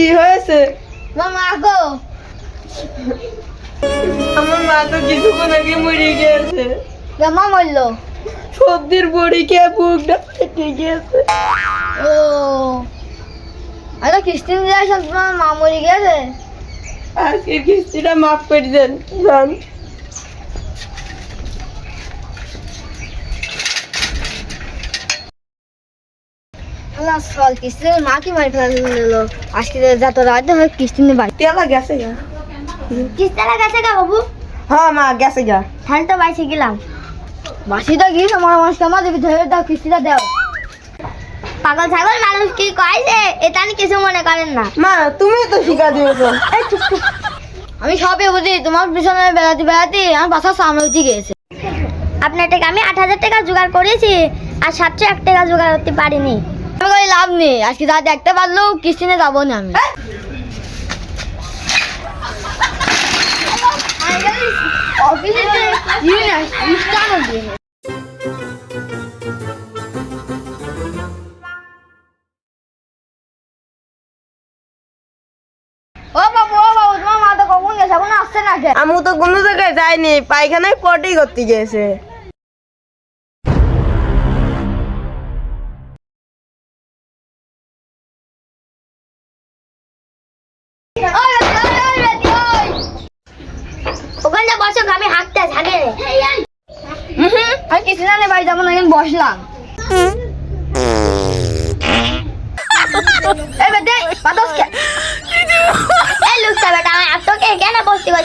কি হয়েছে? মামা গো, আমার মা তো কিছুক্ষণ আগে মরে গিয়েছে। মা মরলো? সর্দির বড়ি খেয়ে বুকটা ফেটে গিয়েছে। ও আরে কিস্তি দিয়ে আসেন, তোমার মা মরে গেছে। আজকে কিস্তিটা মাফ করে দেন জান। চল কিস্তি মা কি মারি ফেলো আজকে যত রাত হয় কিস্তি নিয়ে বাড়ি তেলা গেছে গা। কিস্তালা গেছে গা বাবু। হ্যাঁ মা গেছে গা। তাহলে তো বাইসে গেলাম। বাসিটা গিয়েছে আমার মানুষকে আমার দেবী ধরে দাও, কিস্তিটা দাও। পাগল ছাগল মানুষ কি কয় যে এটা আমি কিছু মনে করেন না। মা তুমি তো শিখা দিয়েছো। এই চুপ চুপ, আমি সবই বুঝি। তোমার পিছনে বেড়াতে বেড়াতে আমার বাসার সামনে উঠে গিয়েছে। আপনার টাকা আমি 8,000 টাকা জোগাড় করেছি, আর 701 টাকা জোগাড় করতে পারিনি। আমি কই লাভ নেই, আজকে রাত একটা বাজলেও কিস্তি নিয়ে যাবো না আমি। অফিসে ও বাবু তোমার মা তো কখন গেছে, এখন আসছে না কেন? আমি তো কোনো জায়গায় যাইনি, পায়খানায় পটি করতে গিয়েছে। ওখানে বসো, আমি হাঁটতে থাকে। আমি কিছু জানি বাড়ি যাবো না, এখন বসলাম।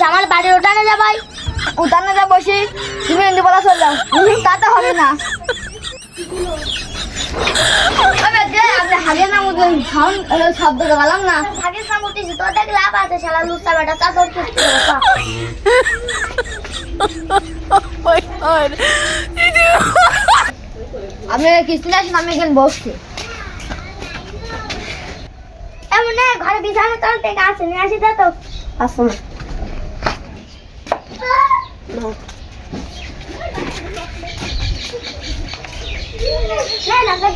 আমার বাড়ির উঠানে যাবাই, উঠানে যা বসি, তুমি এমনি বলা চল যাও। তাতে হবে না। হাগের নাম শব্দ গেলাম না, হাগের নাম উঠেছি তো দেখ লাভ আছে। শালা লুচা বেটা চা তোর আমি কিস্তি আসেন, আমি এখানে বসছি। এমন ঘরে বিছানো তোর থেকে আসে নিয়ে আসি তো আসো না।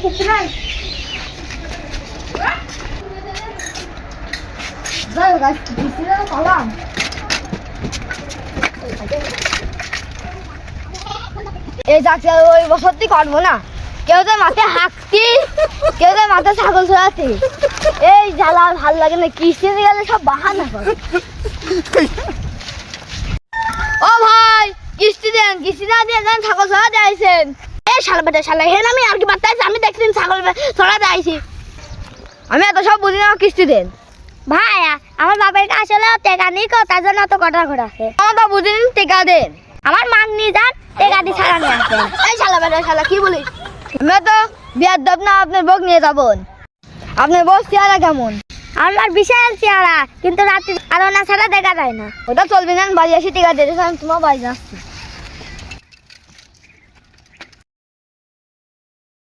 কিছু নাই। এই চাকরি ওই বছরটি করবো না। কেউ তো মাথায় হাঁকতি, কেউ তো মাথায় ছাগল ছড়াতি। এই জ্বালা ভাল লাগে না, কিস্তি গেলে সব বাহানা করে। ও ভাই কিস্তি দেন, কিস্তি না দিয়ে যান, ছাগল ছড়া দিয়েছেন। এই শালা বেটা শালা, হেন আমি আর কি বার্তাইছি, আমি দেখছি ছাগল ছড়া দিয়েছি। আমি এত সব বুঝি না, কিস্তি দেন। ভাই আমার বাবার কাছে টেকা নেই, তার জন্য অত কটা ঘোরা আছে। আমার তো বুঝিনি, টেকা দেন। আমার মান নিয়ে যান, টেকা দিয়ে ছাড়া নিয়ে আসেন। এই শালা বেটা শালা, কি বলিস? আমি তো বিয়ার দেব না, আপনার বউ নিয়ে যাবেন। আপনার বউ চেহারা কেমন? আমার বিশাল চেহারা, কিন্তু রাত্রি আলো না ছাড়া দেখা যায় না। ওটা চলবে না, বাড়ি আসি টেকা দিয়ে, আমি তোমার বাড়ি যাচ্ছি।